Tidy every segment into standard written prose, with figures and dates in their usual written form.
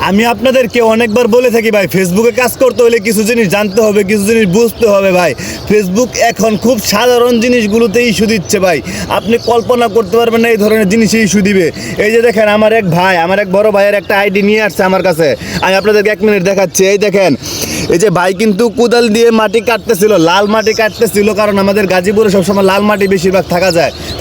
আমি আপনাদেরকে অনেকবার বলে থাকি ভাই, ফেসবুকে কাজ করতে হলে কিছু জিনিস জানতে হবে, কিছু জিনিস বুঝতে হবে ভাই। ফেসবুক এখন খুব সাধারণ জিনিসগুলোতে ইস্যু দিচ্ছে ভাই, আপনি কল্পনা করতে পারবেন না এই ধরনের জিনিসে ইস্যু দিবে। এই যে দেখেন, আমার এক বড় ভাইয়ের একটা আইডি নিয়ে আসছে আমার কাছে, আমি আপনাদেরকে 1 মিনিট দেখাচ্ছি। এই দেখেন, এই যে ভাই কিন্তু কোদাল দিয়ে মাটি কাটতেছিল, লাল মাটি কাটতেছিল, কারণ আমাদের গাজীপুরে সবসময় লাল মাটি বেশিরভাগ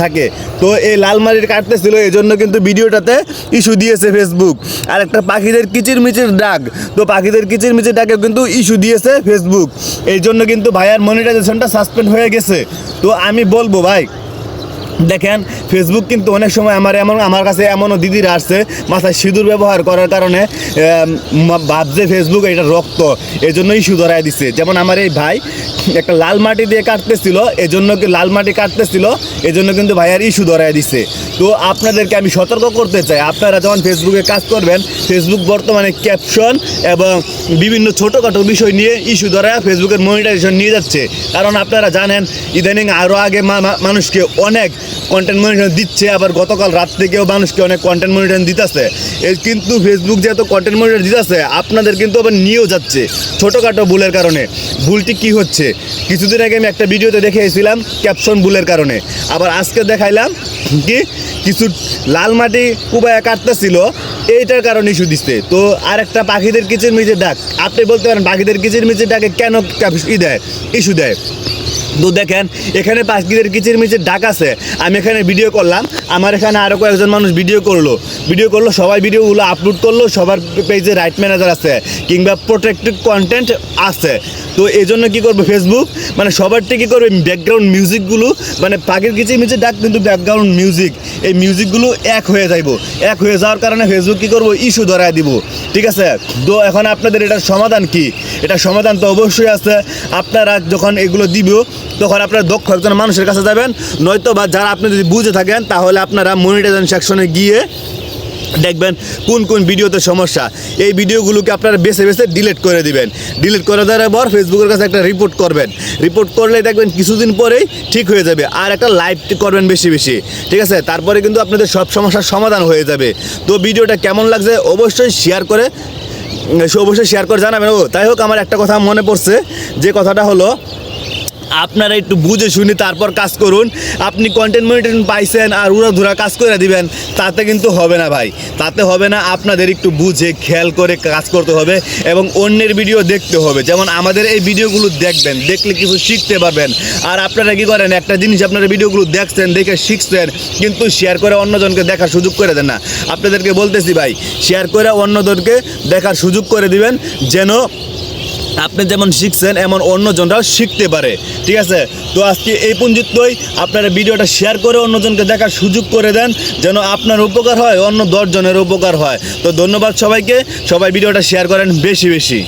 থাকে। তো এই লাল মাটি কাটতেছিল, এই জন্য কিন্তু ভিডিওটাতে ইস্যু দিয়েছে ফেসবুক। আর একটা পাখিদের কিচিরমিচির ডাক, তো পাখিদের কিচিরমিচির ডাকে কিন্তু ইস্যু দিয়েছে ফেসবুক। এই জন্য কিন্তু ভাইয়ার মনিটাইজেশনটা সাসপেন্ড হয়ে গেছে। তো আমি বলবো ভাই, দেখেন ফেসবুক কিন্তু অনেক সময় আমার কাছে এমনও দিদিরা আসছে মাথায় সিঁদুর ব্যবহার করার কারণে ভাবছে ফেসবুক এটা রক্ত, এই জন্য ইস্যু ধরায় দিচ্ছে। যেমন আমার এই ভাই একটা লাল মাটি দিয়ে কাটতেছিল, এই জন্য কিন্তু ভাইয়ার ইস্যু ধরায় দিচ্ছে। তো আপনাদেরকে আমি সতর্ক করতে চাই, আপনারা যখন ফেসবুকে কাজ করবেন, ফেসবুক বর্তমানে ক্যাপশন এবং বিভিন্ন ছোটোখাটো বিষয় নিয়ে ইস্যু ধরায় ফেসবুকের মনিটাইজেশন নিয়ে যাচ্ছে। কারণ আপনারা জানেন ইদানিং আরও আগে মানুষকে অনেক কন্টেন্ট মনিটাইজেশন দিচ্ছে, আবার গতকাল রাত থেকেও মানুষকে অনেক কন্টেন্ট মনিটাইজেশন দিতেছে। কিন্তু ফেসবুক যেহেতু কন্টেন্ট মনিটাইজেশন দিতেছে, আপনাদের কিন্তু আবার নিয়েও যাচ্ছে ছোটোখাটো ভুলের কারণে। ভুলটি কি হচ্ছে, কিছুদিন আগে আমি একটা ভিডিওতে দেখিয়েছিলাম ক্যাপশন ভুলের কারণে, আবার আজকে দেখাইলাম কি কিছু লাল মাটি কুবায়া কাটতেছিল, এইটার কারণে ইস্যু দিচ্ছে। তো আর একটা পাখিদের কিচিরমিচির ডাক, আপনি বলতে পারেন পাখিদের কিচিরমিচির ডাকে কেন ইস্যু দেয়। তো দেখেন, এখানে পাখিদের কিচিরমিচির ডাক আছে, আমি এখানে ভিডিও করলাম, আমার এখানে আরও কয়েকজন মানুষ ভিডিও করলো, সবাই ভিডিওগুলো আপলোড করলো, সবার পেজে রাইট ম্যানেজার আছে কিংবা প্রোটেক্টেড কন্টেন্ট আছে। তো এই জন্য কী করবো ফেসবুক, মানে সবারটি কী করবে, ব্যাকগ্রাউন্ড মিউজিকগুলো, মানে পাখির কিচিরমিচির ডাক কিন্তু ব্যাকগ্রাউন্ড মিউজিক, এই মিউজিকগুলো এক হয়ে যাওয়ার কারণে ফেসবুক কী করবো, ইস্যু ধরায় দিব। ঠিক আছে, তো এখন আপনাদের এটার সমাধান কি? এটার সমাধান তো অবশ্যই আছে। আপনারা যখন এগুলো দিব, তখন আপনারা দক্ষ একজন মানুষের কাছে যাবেন, নয়তো বা যারা আপনি যদি বুঝে থাকেন, তাহলে আপনারা মনিটাইজেশন সেকশনে গিয়ে দেখবেন কোন কোন ভিডিওতে সমস্যা, এই ভিডিওগুলোকে আপনারা বেছে ডিলিট করে দিবেন। ডিলিট করে দেওয়ার পর ফেসবুকের কাছে একটা রিপোর্ট করবেন, রিপোর্ট করলে দেখবেন কিছুদিন পরেই ঠিক হয়ে যাবে। আর একটা লাইভ করবেন বেশি, ঠিক আছে, তারপরে কিন্তু আপনাদের সব সমস্যার সমাধান হয়ে যাবে। তো ভিডিওটা কেমন লাগছে অবশ্যই শেয়ার করে জানাবেন। তাই হোক, আমার একটা কথা মনে পড়ছে, যে কথাটা হলো আপনারা একটু বুঝে শুনি তারপর কাজ করুন। আপনি কন্টেন্ট মনিটাইজেশন পাইছেন আর উড়াধুরা কাজ করে দিবেন, তাতে কিন্তু হবে না ভাই, তাতে হবে না। আপনাদের একটু বুঝে খেয়াল করে কাজ করতে হবে এবং অন্যের ভিডিও দেখতে হবে। যেমন আমাদের এই ভিডিওগুলো দেখবেন, দেখলে কিছু শিখতে পারবেন। আর আপনারা কী করেন, একটা জিনিস আপনারা ভিডিওগুলো দেখছেন, দেখে শিখছেন, কিন্তু শেয়ার করে অন্যজনকে দেখার সুযোগ করে দেন না। আপনাদেরকে বলতেছি ভাই, শেয়ার করে অন্যজনকে দেখার সুযোগ করে দিবেন, যেন আপনি যেমন শিখছেন এমন অন্যজনরাও শিখতে পারে। ঠিক আছে, তো আজকে এই পর্যন্তই। আপনারা ভিডিওটা শেয়ার করে অন্যজনকে দেখার সুযোগ করে দেন, যেন আপনার উপকার হয়, অন্য 10 জনের উপকার হয়। তো ধন্যবাদ সবাইকে, সবাই ভিডিওটা শেয়ার করেন বেশি।